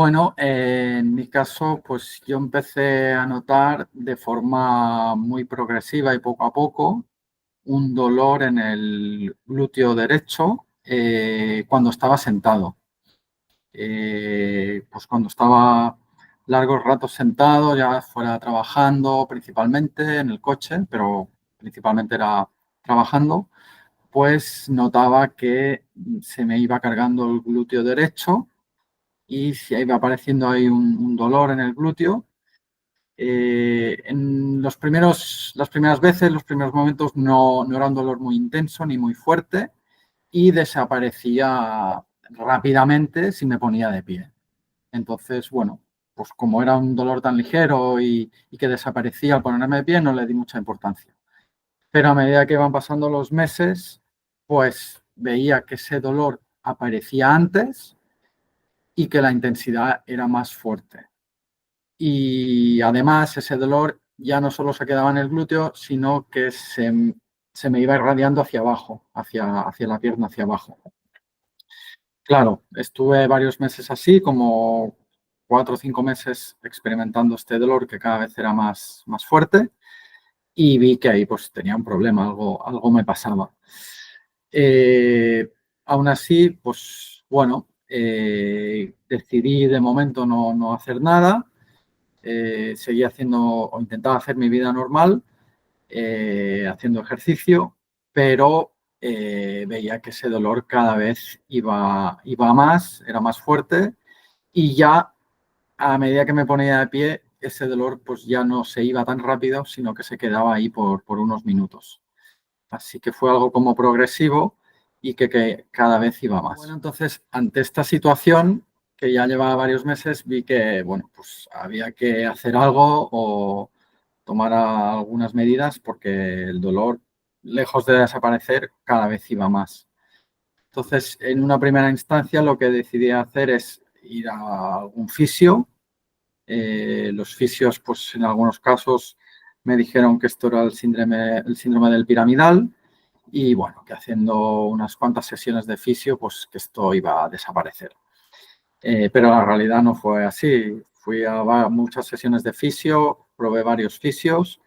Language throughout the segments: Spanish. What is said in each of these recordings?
Bueno, en mi caso, pues yo empecé a notar de forma muy progresiva y poco a poco un dolor en el glúteo derecho cuando estaba sentado. Pues cuando estaba largos ratos sentado, ya fuera trabajando principalmente en el coche, pero principalmente era trabajando, pues notaba que se me iba cargando el glúteo derecho y se iba apareciendo ahí un dolor en el glúteo. En las primeras veces, los primeros momentos, no era un dolor muy intenso ni muy fuerte y desaparecía rápidamente si me ponía de pie. Entonces, bueno, pues como era un dolor tan ligero y que desaparecía al ponerme de pie, no le di mucha importancia. Pero a medida que iban pasando los meses, pues veía que ese dolor aparecía antes y que la intensidad era más fuerte. Y además ese dolor ya no solo se quedaba en el glúteo, sino que se me iba irradiando hacia abajo, hacia la pierna, hacia abajo. Claro, estuve varios meses así, como 4 o 5 meses experimentando este dolor que cada vez era más fuerte y vi que ahí pues tenía un problema, algo me pasaba. Eh, Aún así, pues bueno, decidí de momento no hacer nada, seguía haciendo o intentaba hacer mi vida normal, haciendo ejercicio, pero veía que ese dolor cada vez iba más, era más fuerte y ya a medida que me ponía de pie, ese dolor pues ya no se iba tan rápido, sino que se quedaba ahí por unos minutos. Así que fue algo como progresivo y que cada vez iba más. Bueno, entonces, ante esta situación, que ya llevaba varios meses, vi que, bueno, pues había que hacer algo o tomar algunas medidas porque el dolor, lejos de desaparecer, cada vez iba más. Entonces, en una primera instancia, lo que decidí hacer es ir a algún fisio. Los fisios, pues en algunos casos me dijeron que esto era el síndrome del piramidal y bueno, que haciendo unas cuantas sesiones de fisio, pues que esto iba a desaparecer. Pero la realidad no fue así. Fui a muchas sesiones de fisio, probé varios fisios.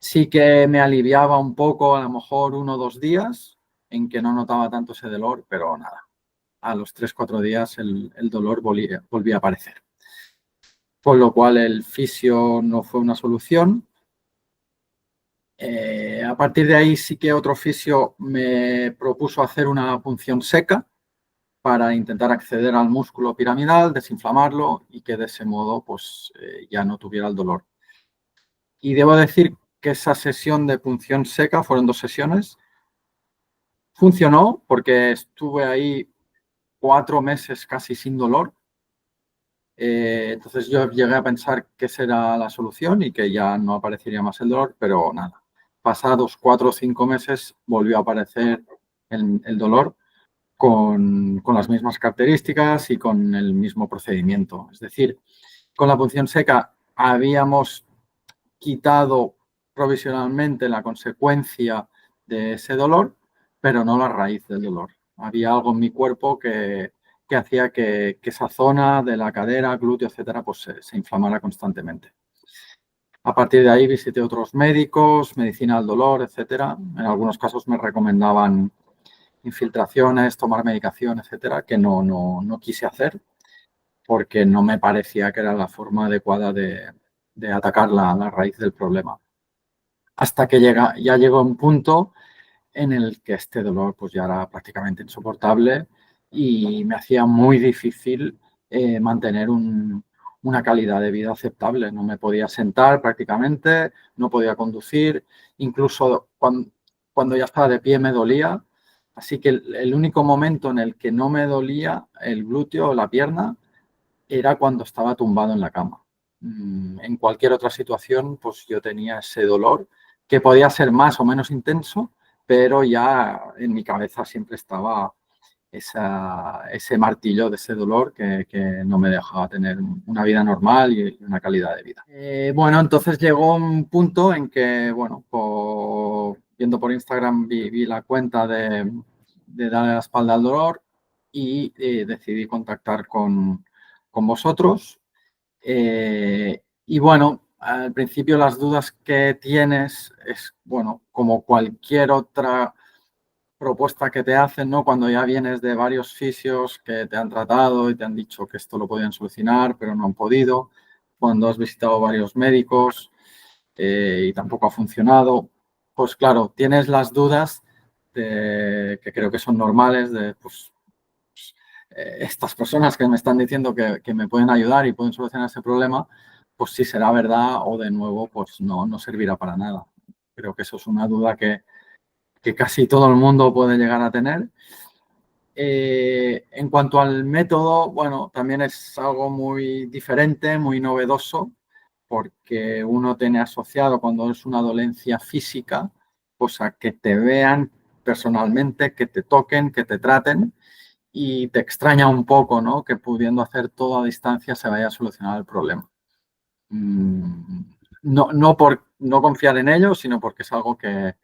Sí que me aliviaba un poco, a lo mejor 1 o 2 días, en que no notaba tanto ese dolor, pero nada. A los 3 o 4 días el dolor volvía a aparecer. Con lo cual el fisio no fue una solución. A partir de ahí sí que otro fisio me propuso hacer una punción seca para intentar acceder al músculo piramidal, desinflamarlo y que de ese modo pues ya no tuviera el dolor. Y debo decir que esa sesión de punción seca, fueron 2 sesiones, funcionó porque estuve ahí 4 meses casi sin dolor. Entonces yo llegué a pensar que esa era la solución y que ya no aparecería más el dolor, pero nada. Pasados 4 o 5 meses volvió a aparecer el dolor con las mismas características y con el mismo procedimiento. Es decir, con la punción seca habíamos quitado provisionalmente la consecuencia de ese dolor, pero no la raíz del dolor. Había algo en mi cuerpo que hacía que esa zona de la cadera, glúteo, etcétera, pues se inflamara constantemente. A partir de ahí visité otros médicos, medicina del dolor, etcétera. En algunos casos me recomendaban infiltraciones, tomar medicación, etcétera, que no quise hacer porque no me parecía que era la forma adecuada de atacar la raíz del problema. Hasta que ya llegó un punto en el que este dolor pues ya era prácticamente insoportable y me hacía muy difícil mantener una calidad de vida aceptable. No me podía sentar prácticamente, no podía conducir, incluso cuando ya estaba de pie me dolía. Así que el único momento en el que no me dolía el glúteo o la pierna era cuando estaba tumbado en la cama. En cualquier otra situación, pues yo tenía ese dolor que podía ser más o menos intenso, pero ya en mi cabeza siempre estaba ese martillo de ese dolor que no me dejaba tener una vida normal y una calidad de vida. Bueno, entonces llegó un punto en que, bueno, viendo por Instagram vi la cuenta de darle la espalda al dolor y decidí contactar con con vosotros. Y bueno, al principio las dudas que tienes es, bueno, como cualquier otra propuesta que te hacen, ¿no? Cuando ya vienes de varios fisios que te han tratado y te han dicho que esto lo podían solucionar, pero no han podido. Cuando has visitado varios médicos y tampoco ha funcionado, pues claro, tienes las dudas que creo que son normales de, pues, estas personas que me están diciendo que me pueden ayudar y pueden solucionar ese problema, pues si será verdad o de nuevo, pues no servirá para nada. Creo que eso es una duda que casi todo el mundo puede llegar a tener. En cuanto al método, bueno, también es algo muy diferente, muy novedoso, porque uno tiene asociado cuando es una dolencia física, pues a que te vean personalmente, que te toquen, que te traten, y te extraña un poco, ¿no? Que pudiendo hacer todo a distancia se vaya a solucionar el problema. No por no confiar en ello, sino porque es algo que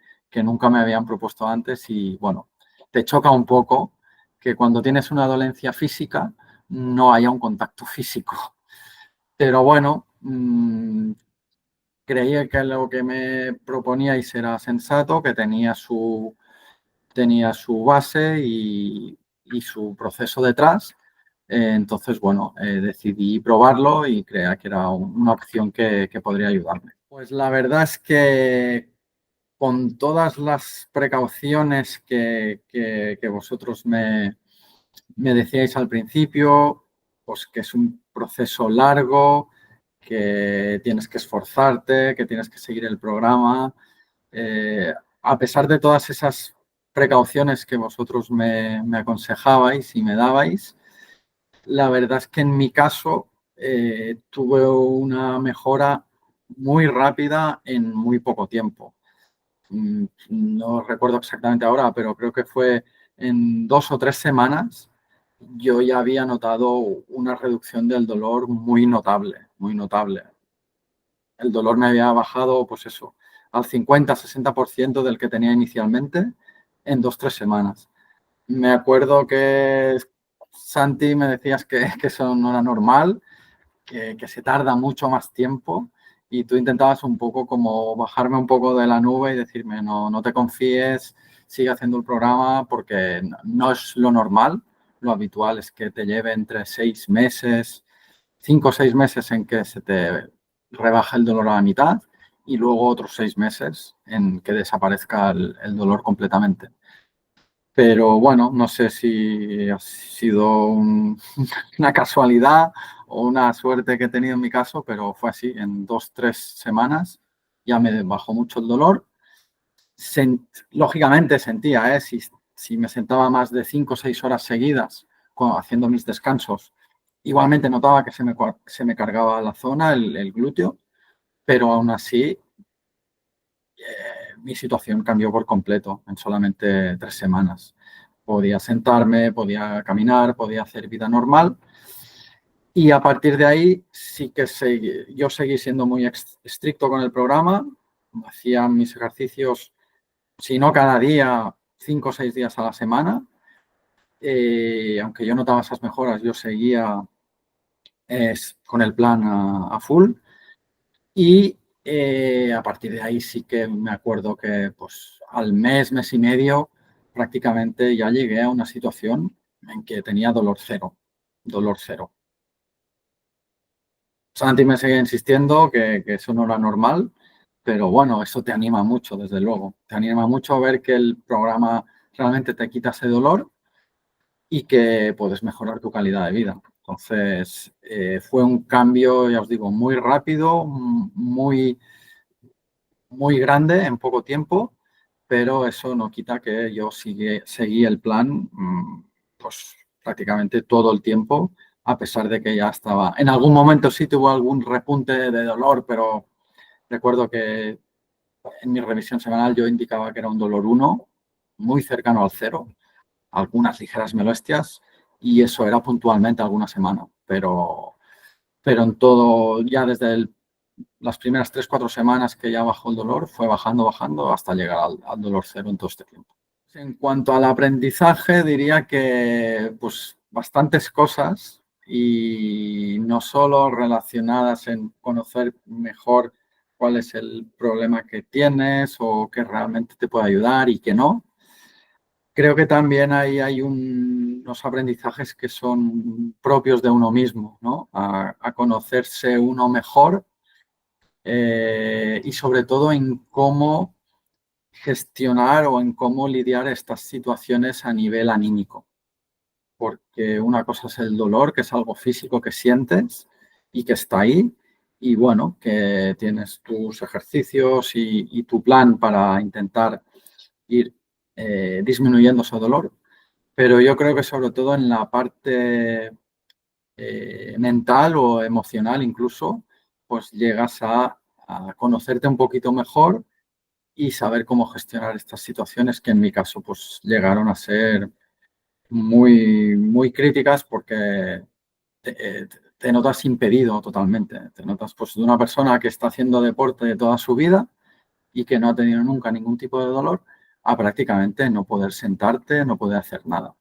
nunca me habían propuesto antes y, bueno, te choca un poco que cuando tienes una dolencia física no haya un contacto físico. Pero bueno, creía que lo que me proponíais era sensato, que tenía su base y su proceso detrás. Entonces, bueno, decidí probarlo y creía que era una opción que podría ayudarme. Pues la verdad es que con todas las precauciones que vosotros me decíais al principio, pues que es un proceso largo, que tienes que esforzarte, que tienes que seguir el programa. A pesar de todas esas precauciones que vosotros me aconsejabais y me dabais, la verdad es que en mi caso tuve una mejora muy rápida en muy poco tiempo. No recuerdo exactamente ahora, pero creo que fue en 2 o 3 semanas yo ya había notado una reducción del dolor muy notable, muy notable. El dolor me había bajado, pues eso, al 50-60% del que tenía inicialmente en 2 o 3 semanas. Me acuerdo que Santi me decías que eso no era normal, que se tarda mucho más tiempo y tú intentabas un poco como bajarme un poco de la nube y decirme, no te confíes, sigue haciendo el programa porque no es lo normal. Lo habitual es que te lleve entre 6 meses, 5 o 6 meses en que se te rebaja el dolor a la mitad y luego otros 6 meses en que desaparezca el dolor completamente. Pero bueno, no sé si ha sido una casualidad o una suerte que he tenido en mi caso, pero fue así. En 2 o 3 semanas ya me bajó mucho el dolor. Lógicamente sentía, si me sentaba más de 5 o 6 horas seguidas haciendo mis descansos, igualmente notaba que se me cargaba la zona, el glúteo, pero aún así mi situación cambió por completo en solamente 3 semanas. Podía sentarme, podía caminar, podía hacer vida normal. Y a partir de ahí sí que yo seguí siendo muy estricto con el programa. Hacía mis ejercicios, si no cada día, 5 o 6 días a la semana. Aunque yo notaba esas mejoras, yo seguía con el plan a full. Y a partir de ahí sí que me acuerdo que pues, al mes y medio, prácticamente ya llegué a una situación en que tenía dolor cero. Dolor cero. Santi me seguía insistiendo que eso no era normal, pero bueno, eso te anima mucho, desde luego. Te anima mucho a ver que el programa realmente te quita ese dolor y que puedes mejorar tu calidad de vida. Entonces, fue un cambio, ya os digo, muy rápido, muy grande en poco tiempo, pero eso no quita que yo seguí el plan pues prácticamente todo el tiempo, a pesar de que ya estaba. En algún momento sí tuvo algún repunte de dolor, pero recuerdo que en mi revisión semanal yo indicaba que era un dolor 1, muy cercano al 0, algunas ligeras molestias, y eso era puntualmente alguna semana, pero en todo, ya desde las primeras 3 o 4 semanas que ya bajó el dolor, fue bajando hasta llegar al dolor 0 en todo este tiempo. En cuanto al aprendizaje, diría que pues bastantes cosas y no solo relacionadas en conocer mejor cuál es el problema que tienes o que realmente te puede ayudar y que no. Creo que también hay unos aprendizajes que son propios de uno mismo, ¿no? A conocerse uno mejor y sobre todo en cómo gestionar o en cómo lidiar estas situaciones a nivel anímico. Porque una cosa es el dolor, que es algo físico que sientes y que está ahí, y bueno, que tienes tus ejercicios y tu plan para intentar ir disminuyendo ese dolor. Pero yo creo que sobre todo en la parte mental o emocional incluso, pues llegas a conocerte un poquito mejor y saber cómo gestionar estas situaciones que en mi caso pues llegaron a ser muy críticas porque te notas impedido totalmente. Te notas pues de una persona que está haciendo deporte de toda su vida y que no ha tenido nunca ningún tipo de dolor a prácticamente no poder sentarte, no poder hacer nada.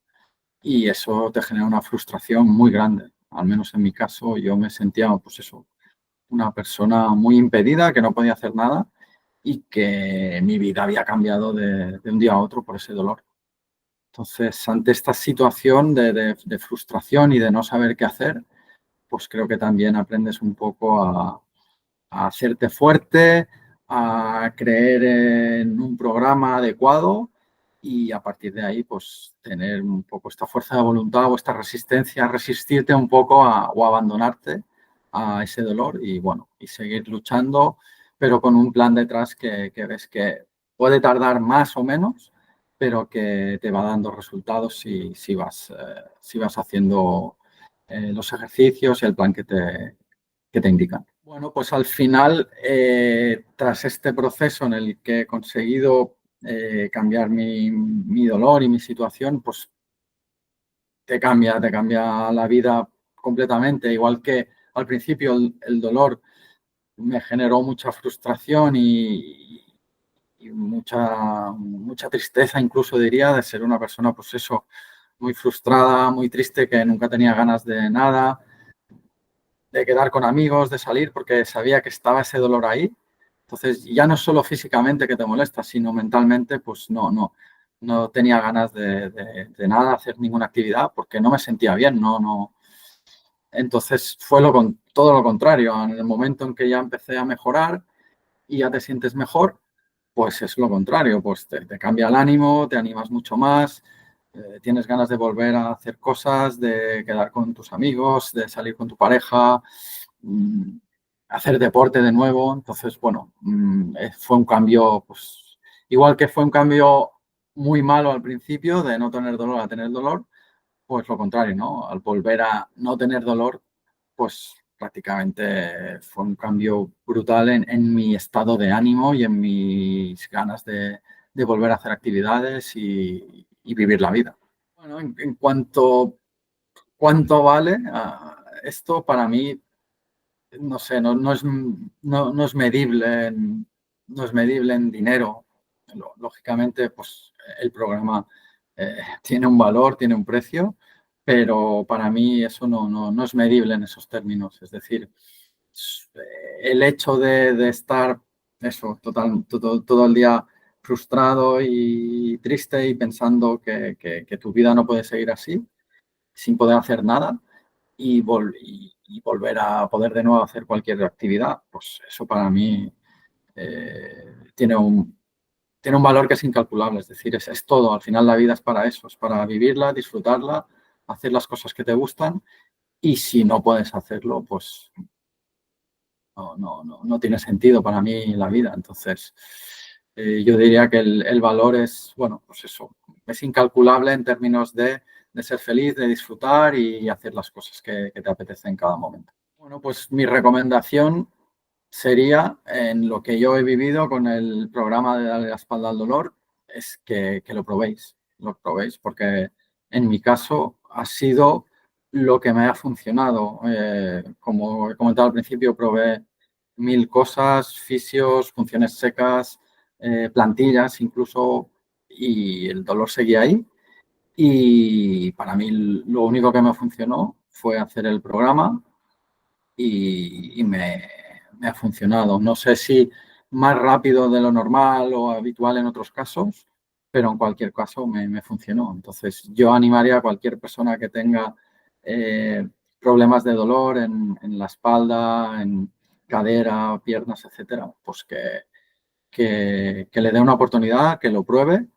Y eso te genera una frustración muy grande. Al menos en mi caso yo me sentía pues eso, una persona muy impedida que no podía hacer nada y que mi vida había cambiado de un día a otro por ese dolor. Entonces, ante esta situación de frustración y de no saber qué hacer, pues creo que también aprendes un poco a hacerte fuerte, a creer en un programa adecuado y a partir de ahí, pues tener un poco esta fuerza de voluntad o esta resistencia, resistirte un poco o abandonarte a ese dolor y bueno, y seguir luchando, pero con un plan detrás que ves que puede tardar más o menos, pero que te va dando resultados si vas haciendo los ejercicios y el plan que te indican. Bueno, pues al final, tras este proceso en el que he conseguido cambiar mi dolor y mi situación, pues te cambia la vida completamente. Igual que al principio el dolor me generó mucha frustración y mucha tristeza, incluso diría, de ser una persona, pues eso, muy frustrada, muy triste, que nunca tenía ganas de nada, de quedar con amigos, de salir, porque sabía que estaba ese dolor ahí. Entonces, ya no es solo físicamente que te molesta, sino mentalmente, pues no tenía ganas de nada, hacer ninguna actividad, porque no me sentía bien, no. Entonces, fue todo lo contrario. En el momento en que ya empecé a mejorar y ya te sientes mejor, pues es lo contrario, pues te cambia el ánimo, te animas mucho más, tienes ganas de volver a hacer cosas, de quedar con tus amigos, de salir con tu pareja, mm, hacer deporte de nuevo. Entonces, bueno, fue un cambio, pues igual que fue un cambio muy malo al principio de no tener dolor a tener dolor, pues lo contrario, ¿no? Al volver a no tener dolor, pues prácticamente fue un cambio brutal en mi estado de ánimo y en mis ganas de volver a hacer actividades y vivir la vida. Bueno, en cuánto vale esto para mí, no sé, no es medible no es medible en dinero. Lógicamente, pues el programa tiene un valor, tiene un precio, pero para mí eso no es medible en esos términos. Es decir, el hecho de estar eso, todo el día frustrado y triste y pensando que tu vida no puede seguir así, sin poder hacer nada y volver a poder de nuevo hacer cualquier actividad, pues eso para mí tiene un valor que es incalculable. Es decir, es todo. Al final la vida es para eso, es para vivirla, disfrutarla, hacer las cosas que te gustan y si no puedes hacerlo, pues no tiene sentido para mí la vida. Entonces, yo diría que el valor es, bueno, pues eso, es incalculable en términos de ser feliz, de disfrutar y hacer las cosas que te apetecen en cada momento. Bueno, pues mi recomendación sería, en lo que yo he vivido con el programa de Darle la espalda al dolor, es que lo probéis, porque en mi caso ha sido lo que me ha funcionado. Como he comentado al principio, probé 1000 cosas, fisios, funciones secas, plantillas incluso, y el dolor seguía ahí. Y para mí lo único que me funcionó fue hacer el programa y me ha funcionado. No sé si más rápido de lo normal o habitual en otros casos, pero en cualquier caso me funcionó. Entonces, yo animaría a cualquier persona que tenga problemas de dolor en la espalda, en cadera, piernas, etcétera, pues que le dé una oportunidad, que lo pruebe,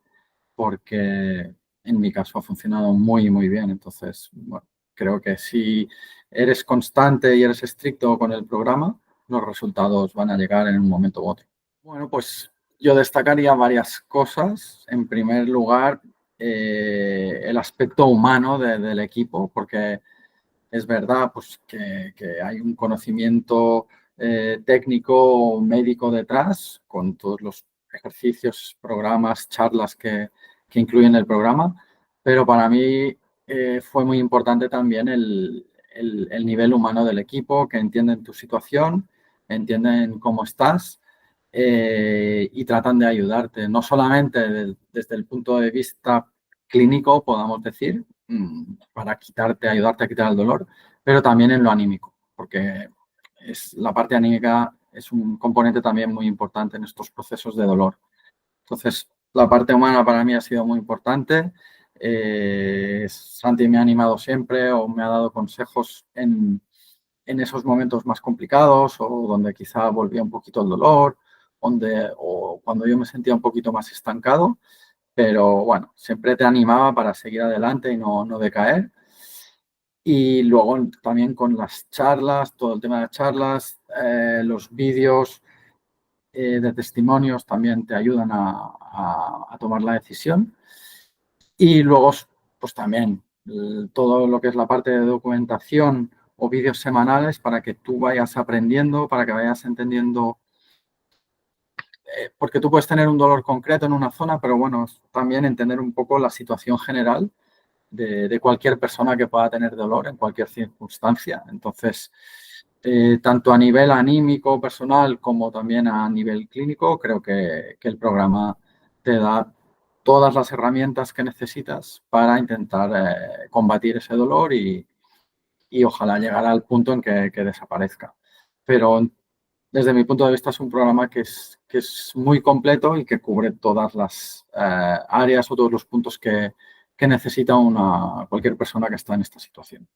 porque en mi caso ha funcionado muy, muy bien. Entonces, bueno, creo que si eres constante y eres estricto con el programa, los resultados van a llegar en un momento u otro. Bueno, pues yo destacaría varias cosas. En primer lugar, el aspecto humano del equipo, porque es verdad pues, que hay un conocimiento técnico médico detrás, con todos los ejercicios, programas, charlas que incluyen el programa, pero para mí fue muy importante también el nivel humano del equipo, que entienden tu situación, entienden cómo estás y tratan de ayudarte, no solamente desde el punto de vista clínico, podamos decir, para ayudarte a quitar el dolor, pero también en lo anímico, porque la parte anímica es un componente también muy importante en estos procesos de dolor. Entonces, la parte humana para mí ha sido muy importante. Santi me ha animado siempre o me ha dado consejos en esos momentos más complicados o donde quizá volvía un poquito el dolor, o cuando yo me sentía un poquito más estancado, pero bueno, siempre te animaba para seguir adelante y no decaer. Y luego también con las charlas, todo el tema de charlas, los vídeos de testimonios también te ayudan a tomar la decisión. Y luego, pues también todo lo que es la parte de documentación o vídeos semanales para que tú vayas aprendiendo, para que vayas entendiendo, porque tú puedes tener un dolor concreto en una zona, pero bueno, también entender un poco la situación general de cualquier persona que pueda tener dolor en cualquier circunstancia. Entonces, tanto a nivel anímico, personal, como también a nivel clínico, creo que el programa te da todas las herramientas que necesitas para intentar combatir ese dolor y ojalá llegar al punto en que desaparezca. Pero desde mi punto de vista es un programa que es muy completo y que cubre todas las áreas o todos los puntos que necesita cualquier persona que está en esta situación.